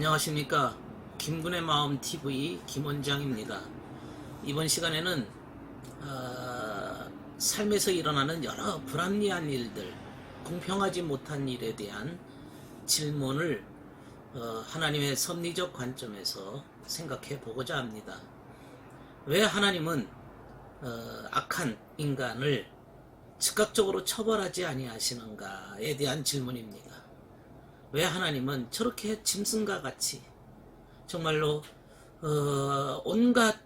안녕하십니까. 김군의 마음 TV 김원장입니다. 이번 시간에는 삶에서 일어나는 여러 불합리한 일들, 공평하지 못한 일에 대한 질문을 하나님의 섭리적 관점에서 생각해 보고자 합니다. 왜 하나님은 악한 인간을 즉각적으로 처벌하지 아니하시는가에 대한 질문입니다. 왜 하나님은 저렇게 짐승과 같이 정말로 온갖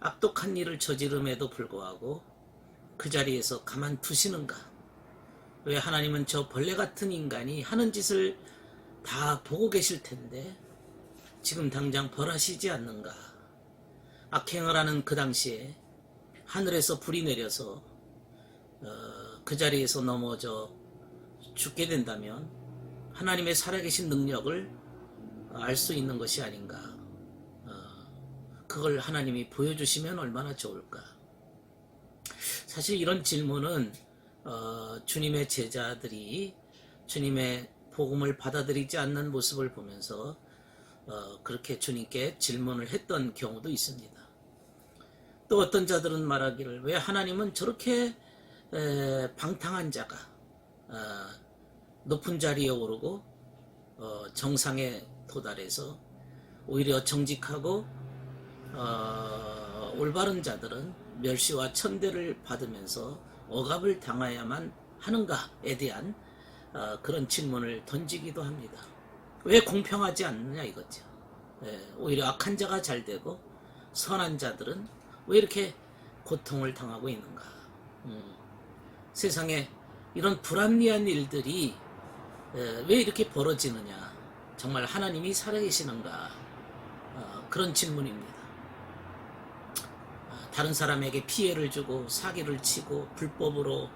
악독한 일을 저지름에도 불구하고 그 자리에서 가만두시는가? 왜 하나님은 저 벌레 같은 인간이 하는 짓을 다 보고 계실 텐데 지금 당장 벌하시지 않는가? 악행을 하는 그 당시에 하늘에서 불이 내려서 그 자리에서 넘어져 죽게 된다면 하나님의 살아계신 능력을 알 수 있는 것이 아닌가. 그걸 하나님이 보여주시면 얼마나 좋을까. 사실 이런 질문은 주님의 제자들이 주님의 복음을 받아들이지 않는 모습을 보면서 그렇게 주님께 질문을 했던 경우도 있습니다. 또 어떤 자들은 말하기를 왜 하나님은 저렇게 방탕한 자가 높은 자리에 오르고 정상에 도달해서 오히려 정직하고 올바른 자들은 멸시와 천대를 받으면서 억압을 당해야만 하는가에 대한 그런 질문을 던지기도 합니다. 왜 공평하지 않느냐 이거죠. 오히려 악한 자가 잘 되고 선한 자들은 왜 이렇게 고통을 당하고 있는가. 세상에 이런 불합리한 일들이 왜 이렇게 벌어지느냐. 정말 하나님이 살아계시는가. 그런 질문입니다. 다른 사람에게 피해를 주고 사기를 치고 불법으로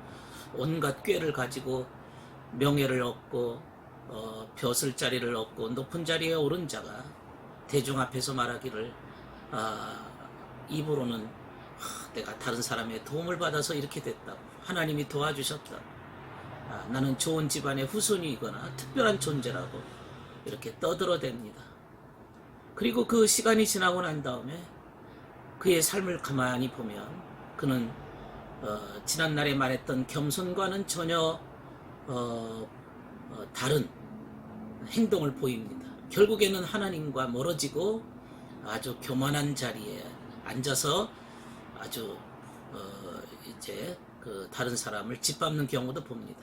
온갖 꾀를 가지고 명예를 얻고 벼슬자리를 얻고 높은 자리에 오른 자가 대중 앞에서 말하기를 입으로는 내가 다른 사람의 도움을 받아서 이렇게 됐다고, 하나님이 도와주셨다고, 나는 좋은 집안의 후손이거나 특별한 존재라고 이렇게 떠들어댑니다. 그리고 그 시간이 지나고 난 다음에 그의 삶을 가만히 보면 그는 지난날에 말했던 겸손과는 전혀 다른 행동을 보입니다. 결국에는 하나님과 멀어지고 아주 교만한 자리에 앉아서 아주 이제 그 다른 사람을 짓밟는 경우도 봅니다.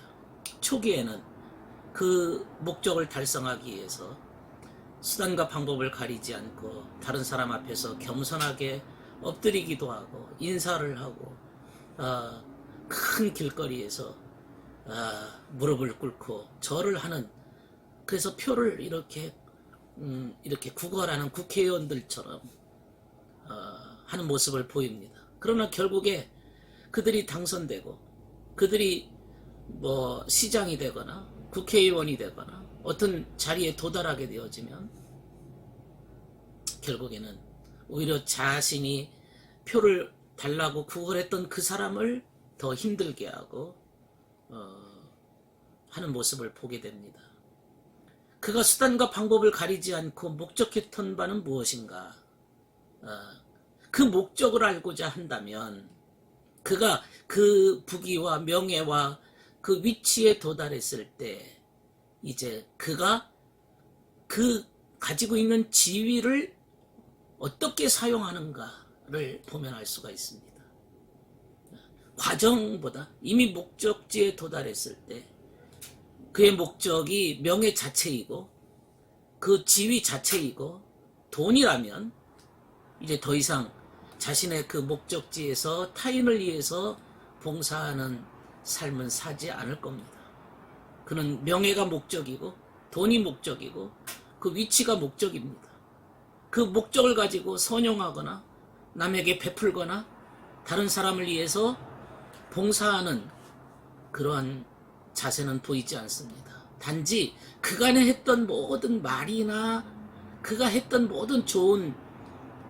초기에는 그 목적을 달성하기 위해서 수단과 방법을 가리지 않고 다른 사람 앞에서 겸손하게 엎드리기도 하고 인사를 하고 큰 길거리에서 무릎을 꿇고 절을 하는, 그래서 표를 이렇게 구걸하는 국회의원들처럼 하는 모습을 보입니다. 그러나 결국에 그들이 당선되고 그들이 시장이 되거나 국회의원이 되거나 어떤 자리에 도달하게 되어지면 결국에는 오히려 자신이 표를 달라고 구걸했던 그 사람을 더 힘들게 하고 하는 모습을 보게 됩니다. 그가 수단과 방법을 가리지 않고 목적했던 바는 무엇인가? 그 목적을 알고자 한다면 그가 그 부귀와 명예와 그 위치에 도달했을 때 이제 그가 그 가지고 있는 지위를 어떻게 사용하는가를 보면 알 수가 있습니다. 과정보다 이미 목적지에 도달했을 때 그의 목적이 명예 자체이고 그 지위 자체이고 돈이라면 이제 더 이상 자신의 그 목적지에서 타인을 위해서 봉사하는 삶은 사지 않을 겁니다. 그는 명예가 목적이고 돈이 목적이고 그 위치가 목적입니다. 그 목적을 가지고 선용하거나 남에게 베풀거나 다른 사람을 위해서 봉사하는 그러한 자세는 보이지 않습니다. 단지 그간에 했던 모든 말이나 그가 했던 모든 좋은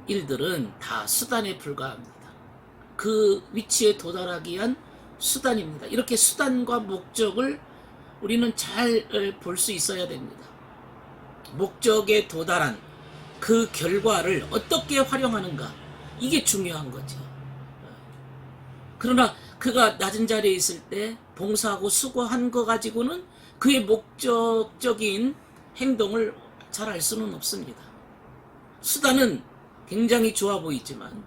일들은 다 수단에 불과합니다. 그 위치에 도달하기 위한 수단입니다. 이렇게 수단과 목적을 우리는 잘 볼 수 있어야 됩니다. 목적에 도달한 그 결과를 어떻게 활용하는가, 이게 중요한 거죠. 그러나 그가 낮은 자리에 있을 때 봉사하고 수고한 거 가지고는 그의 목적적인 행동을 잘 알 수는 없습니다. 수단은 굉장히 좋아 보이지만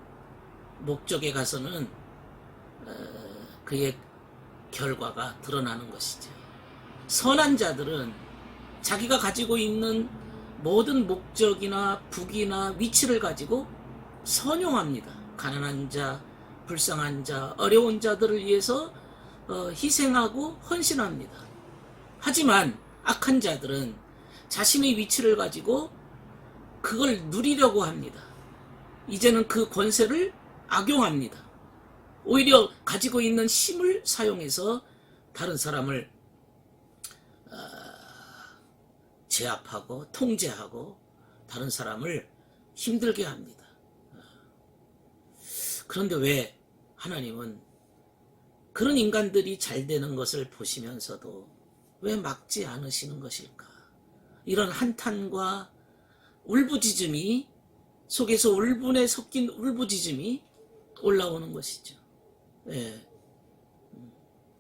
목적에 가서는 그의 결과가 드러나는 것이죠. 선한 자들은 자기가 가지고 있는 모든 목적이나 부귀나 위치를 가지고 선용합니다. 가난한 자, 불쌍한 자, 어려운 자들을 위해서 희생하고 헌신합니다. 하지만 악한 자들은 자신의 위치를 가지고 그걸 누리려고 합니다. 이제는 그 권세를 악용합니다. 오히려 가지고 있는 힘을 사용해서 다른 사람을 제압하고 통제하고 다른 사람을 힘들게 합니다. 그런데 왜 하나님은 그런 인간들이 잘 되는 것을 보시면서도 왜 막지 않으시는 것일까? 이런 한탄과 울부짖음이 속에서 울분에 섞인 울부짖음이 올라오는 것이죠. 예.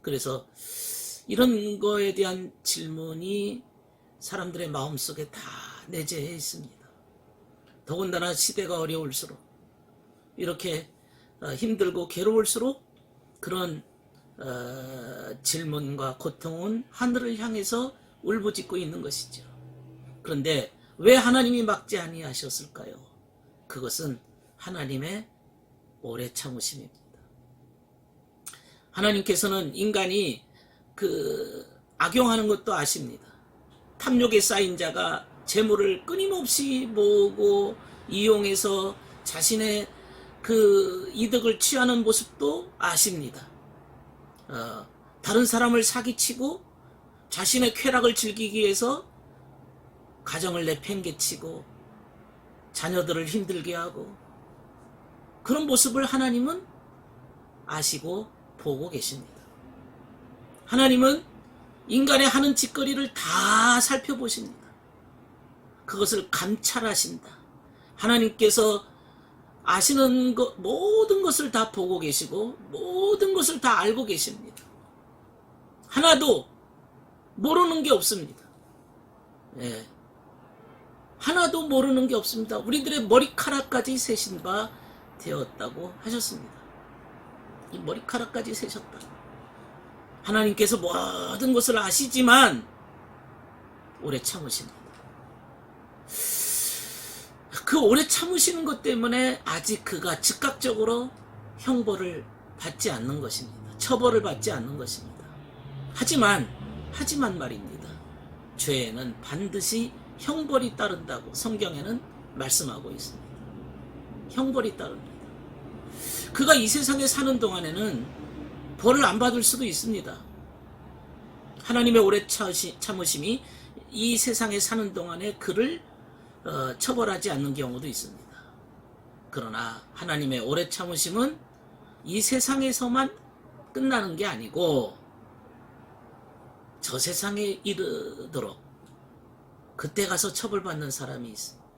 그래서 이런 거에 대한 질문이 사람들의 마음속에 다 내재해 있습니다. 더군다나 시대가 어려울수록 이렇게 힘들고 괴로울수록 그런 질문과 고통은 하늘을 향해서 울부짖고 있는 것이죠. 그런데 왜 하나님이 막지 아니하셨을까요? 그것은 하나님의 오래 참으심입니다. 하나님께서는 인간이 악용하는 것도 아십니다. 탐욕에 쌓인 자가 재물을 끊임없이 모으고 이용해서 자신의 그 이득을 취하는 모습도 아십니다. 다른 사람을 사기치고 자신의 쾌락을 즐기기 위해서 가정을 내팽개치고 자녀들을 힘들게 하고 그런 모습을 하나님은 아시고 보고 계십니다. 하나님은 인간의 하는 짓거리를 다 살펴보십니다. 그것을 감찰하신다. 하나님께서 아시는 것, 모든 것을 다 보고 계시고 모든 것을 다 알고 계십니다. 하나도 모르는 게 없습니다. 예. 하나도 모르는 게 없습니다. 우리들의 머리카락까지 세신 바 되었다고 하셨습니다. 이 머리카락까지 세셨다. 하나님께서 모든 것을 아시지만 오래 참으십니다. 그 오래 참으시는 것 때문에 아직 그가 즉각적으로 형벌을 받지 않는 것입니다. 처벌을 받지 않는 것입니다. 하지만 말입니다. 죄에는 반드시 형벌이 따른다고 성경에는 말씀하고 있습니다. 형벌이 따릅니다. 그가 이 세상에 사는 동안에는 벌을 안 받을 수도 있습니다. 하나님의 오래 참으심이 이 세상에 사는 동안에 그를 처벌하지 않는 경우도 있습니다. 그러나 하나님의 오래 참으심은 이 세상에서만 끝나는 게 아니고 저 세상에 이르도록 그때 가서 처벌받는 사람이 있습니다.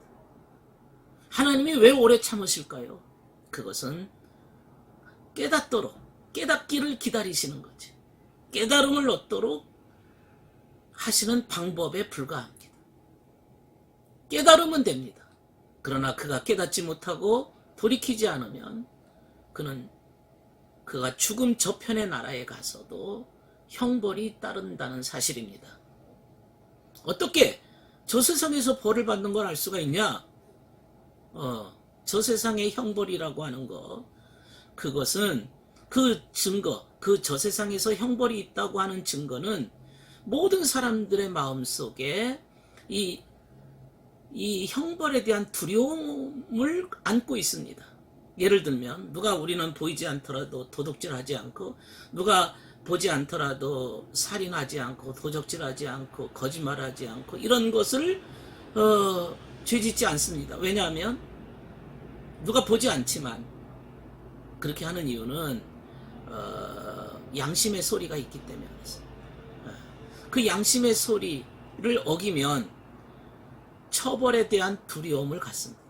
하나님이 왜 오래 참으실까요? 그것은 깨닫기를 기다리시는 거지. 깨달음을 얻도록 하시는 방법에 불과합니다. 깨달으면 됩니다. 그러나 그가 깨닫지 못하고 돌이키지 않으면 그가 죽음 저편의 나라에 가서도 형벌이 따른다는 사실입니다. 어떻게 저 세상에서 벌을 받는 걸 알 수가 있냐? 저 세상의 형벌이라고 하는 거, 그것은 그 증거, 그 저 세상에서 형벌이 있다고 하는 증거는 모든 사람들의 마음속에 이 형벌에 대한 두려움을 안고 있습니다. 예를 들면 누가 우리는 보이지 않더라도 도둑질하지 않고, 누가 보지 않더라도 살인하지 않고 도적질하지 않고 거짓말하지 않고 이런 것을 죄짓지 않습니다. 왜냐하면 누가 보지 않지만 그렇게 하는 이유는 양심의 소리가 있기 때문에. 그 양심의 소리를 어기면 처벌에 대한 두려움을 갖습니다.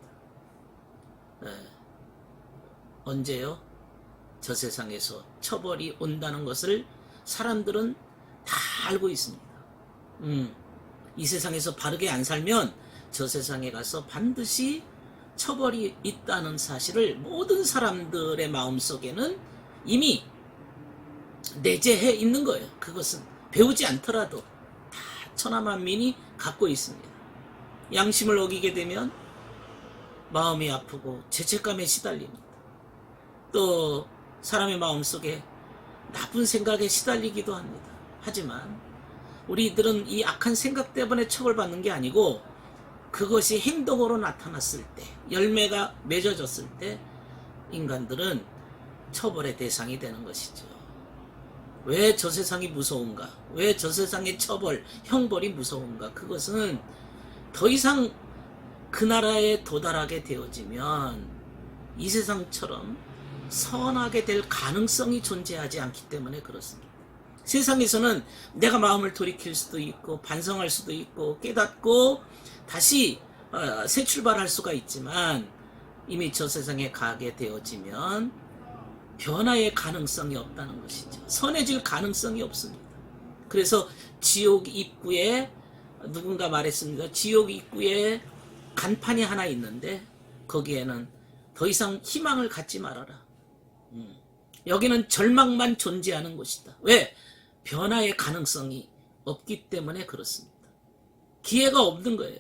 네. 언제요? 저 세상에서 처벌이 온다는 것을 사람들은 다 알고 있습니다. 이 세상에서 바르게 안 살면 저 세상에 가서 반드시 처벌이 있다는 사실을 모든 사람들의 마음속에는 이미 내재해 있는 거예요. 그것은 배우지 않더라도 다 천하만민이 갖고 있습니다. 양심을 어기게 되면 마음이 아프고 죄책감에 시달립니다. 또 사람의 마음속에 나쁜 생각에 시달리기도 합니다. 하지만 우리들은 이 악한 생각 때문에 처벌받는 게 아니고 그것이 행동으로 나타났을 때, 열매가 맺어졌을 때 인간들은 처벌의 대상이 되는 것이죠. 왜 저 세상이 무서운가? 왜 저 세상의 처벌, 형벌이 무서운가? 그것은 더 이상 그 나라에 도달하게 되어지면 이 세상처럼 선하게 될 가능성이 존재하지 않기 때문에 그렇습니다. 세상에서는 내가 마음을 돌이킬 수도 있고 반성할 수도 있고 깨닫고 다시 새 출발할 수가 있지만 이미 저 세상에 가게 되어지면 변화의 가능성이 없다는 것이죠. 선해질 가능성이 없습니다. 그래서 지옥 입구에 누군가 말했습니다. 지옥 입구에 간판이 하나 있는데 거기에는 더 이상 희망을 갖지 말아라. 여기는 절망만 존재하는 곳이다. 왜? 변화의 가능성이 없기 때문에 그렇습니다. 기회가 없는 거예요.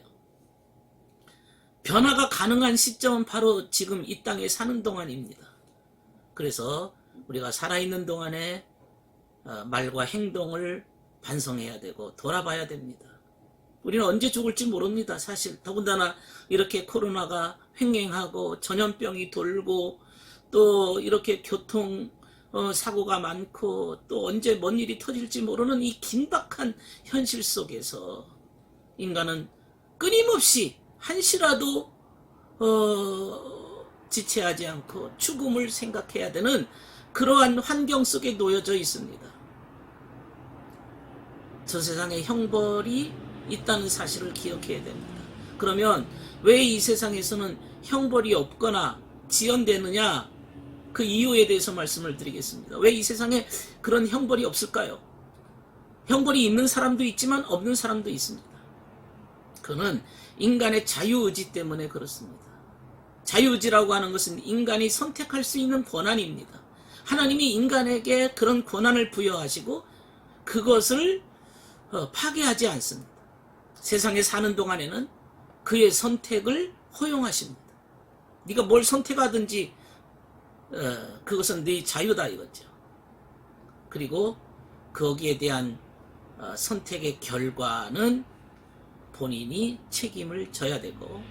변화가 가능한 시점은 바로 지금 이 땅에 사는 동안입니다. 그래서 우리가 살아있는 동안에 말과 행동을 반성해야 되고 돌아봐야 됩니다. 우리는 언제 죽을지 모릅니다. 사실 더군다나 이렇게 코로나가 횡행하고 전염병이 돌고 또 이렇게 교통 사고가 많고 또 언제 뭔 일이 터질지 모르는 이 긴박한 현실 속에서 인간은 끊임없이 한시라도 지체하지 않고 죽음을 생각해야 되는 그러한 환경 속에 놓여져 있습니다. 저 세상에 형벌이 있다는 사실을 기억해야 됩니다. 그러면 왜 이 세상에서는 형벌이 없거나 지연되느냐? 그 이유에 대해서 말씀을 드리겠습니다. 왜 이 세상에 그런 형벌이 없을까요? 형벌이 있는 사람도 있지만 없는 사람도 있습니다. 그는 인간의 자유의지 때문에 그렇습니다. 자유의지라고 하는 것은 인간이 선택할 수 있는 권한입니다. 하나님이 인간에게 그런 권한을 부여하시고 그것을 파괴하지 않습니다. 세상에 사는 동안에는 그의 선택을 허용하십니다. 네가 뭘 선택하든지 그것은 네 자유다 이거죠. 그리고 거기에 대한 선택의 결과는 본인이 책임을 져야 되고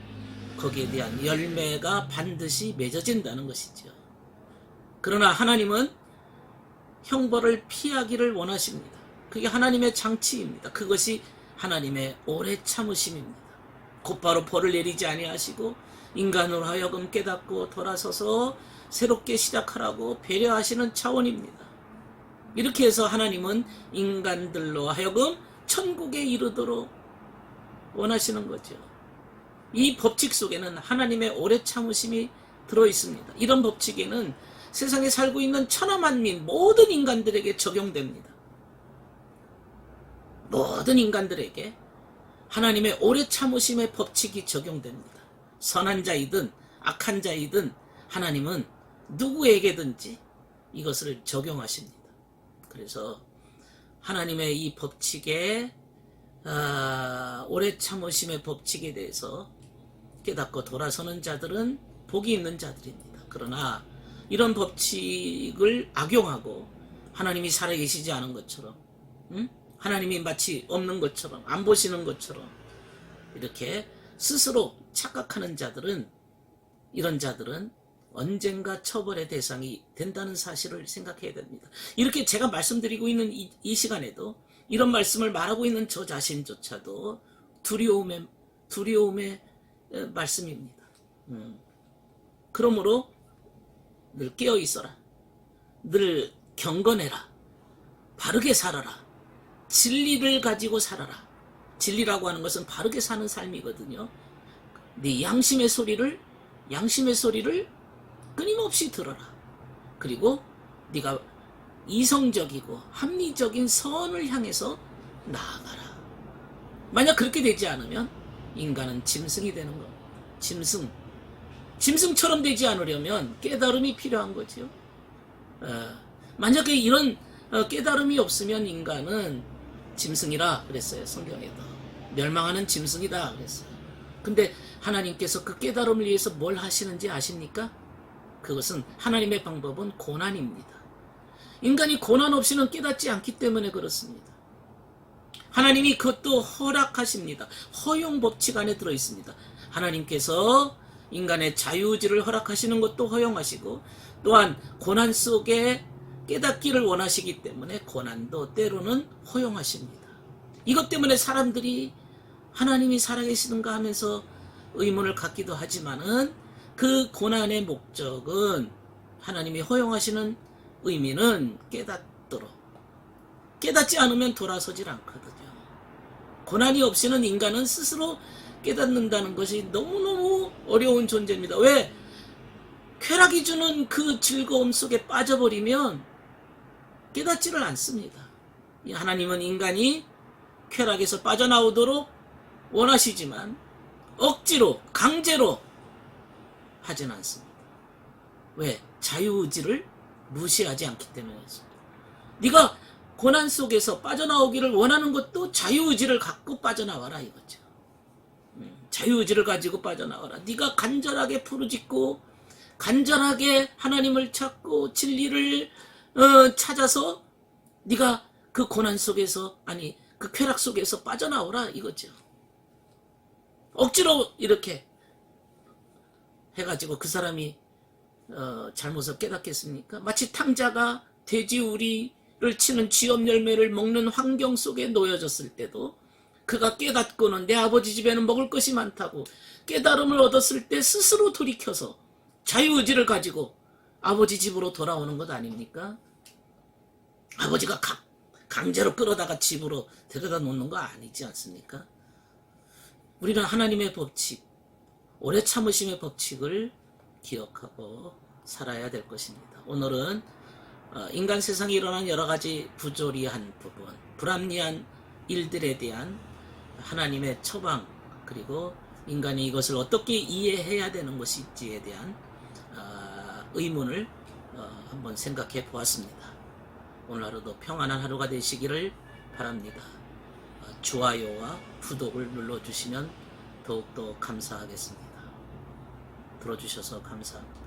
거기에 대한 열매가 반드시 맺어진다는 것이죠. 그러나 하나님은 형벌을 피하기를 원하십니다. 그게 하나님의 장치입니다. 그것이 하나님의 오래 참으심입니다. 곧바로 벌을 내리지 아니하시고 인간으로 하여금 깨닫고 돌아서서 새롭게 시작하라고 배려하시는 차원입니다. 이렇게 해서 하나님은 인간들로 하여금 천국에 이르도록 원하시는 거죠. 이 법칙 속에는 하나님의 오래 참으심이 들어있습니다. 이런 법칙에는 세상에 살고 있는 천하만민 모든 인간들에게 적용됩니다. 모든 인간들에게 하나님의 오래 참으심의 법칙이 적용됩니다. 선한 자이든 악한 자이든 하나님은 누구에게든지 이것을 적용하십니다. 그래서 하나님의 이 법칙에 오래 참으심의 법칙에 대해서 깨닫고 돌아서는 자들은 복이 있는 자들입니다. 그러나 이런 법칙을 악용하고 하나님이 살아계시지 않은 것처럼 하나님이 마치 없는 것처럼 안 보시는 것처럼 이렇게 스스로 착각하는 자들은 이런 자들은 언젠가 처벌의 대상이 된다는 사실을 생각해야 됩니다. 이렇게 제가 말씀드리고 있는 이 시간에도 이런 말씀을 말하고 있는 저 자신조차도 두려움의 말씀입니다. 그러므로 늘 깨어 있어라. 늘 경건해라. 바르게 살아라. 진리를 가지고 살아라. 진리라고 하는 것은 바르게 사는 삶이거든요. 네 양심의 소리를 끊임없이 들어라. 그리고 네가 이성적이고 합리적인 선을 향해서 나아가라. 만약 그렇게 되지 않으면 인간은 짐승이 되는 겁니다. 짐승처럼 되지 않으려면 깨달음이 필요한 거죠. 만약에 이런 깨달음이 없으면 인간은 짐승이라 그랬어요. 성경에도 멸망하는 짐승이다 그랬어요. 근데 하나님께서 그 깨달음을 위해서 뭘 하시는지 아십니까? 그것은 하나님의 방법은 고난입니다. 인간이 고난 없이는 깨닫지 않기 때문에 그렇습니다. 하나님이 그것도 허락하십니다. 허용 법칙 안에 들어있습니다. 하나님께서 인간의 자유의지를 허락하시는 것도 허용하시고 또한 고난 속에 깨닫기를 원하시기 때문에 고난도 때로는 허용하십니다. 이것 때문에 사람들이 하나님이 살아계시는가 하면서 의문을 갖기도 하지만은 그 고난의 목적은 하나님이 허용하시는 의미는 깨닫도록, 깨닫지 않으면 돌아서질 않거든요. 고난이 없이는 인간은 스스로 깨닫는다는 것이 너무너무 어려운 존재입니다. 왜? 쾌락이 주는 그 즐거움 속에 빠져버리면 깨닫지를 않습니다. 하나님은 인간이 쾌락에서 빠져나오도록 원하시지만 억지로, 강제로 하진 않습니다. 왜? 자유의지를 무시하지 않기 때문이었습니다. 네가 고난 속에서 빠져나오기를 원하는 것도 자유의지를 갖고 빠져나와라 이거죠. 자유의지를 가지고 빠져나와라. 네가 간절하게 부르짖고 간절하게 하나님을 찾고 진리를 찾아서 네가 그 고난 속에서, 아니 그 쾌락 속에서 빠져나오라 이거죠. 억지로 이렇게 해가지고 그 사람이 잘못을 깨닫겠습니까? 마치 탕자가 돼지우리를 치는 쥐업 열매를 먹는 환경 속에 놓여졌을 때도 그가 깨닫고는 내 아버지 집에는 먹을 것이 많다고 깨달음을 얻었을 때 스스로 돌이켜서 자유의지를 가지고 아버지 집으로 돌아오는 것 아닙니까? 아버지가 강제로 끌어다가 집으로 데려다 놓는 거 아니지 않습니까? 우리는 하나님의 법칙, 오래 참으심의 법칙을 기억하고 살아야 될 것입니다. 오늘은 인간 세상에 일어난 여러 가지 부조리한 부분, 불합리한 일들에 대한 하나님의 처방, 그리고 인간이 이것을 어떻게 이해해야 되는 것인지에 대한 의문을 한번 생각해 보았습니다. 오늘 하루도 평안한 하루가 되시기를 바랍니다. 좋아요와 구독을 눌러주시면 더욱더 감사하겠습니다. 들어주셔서 감사합니다.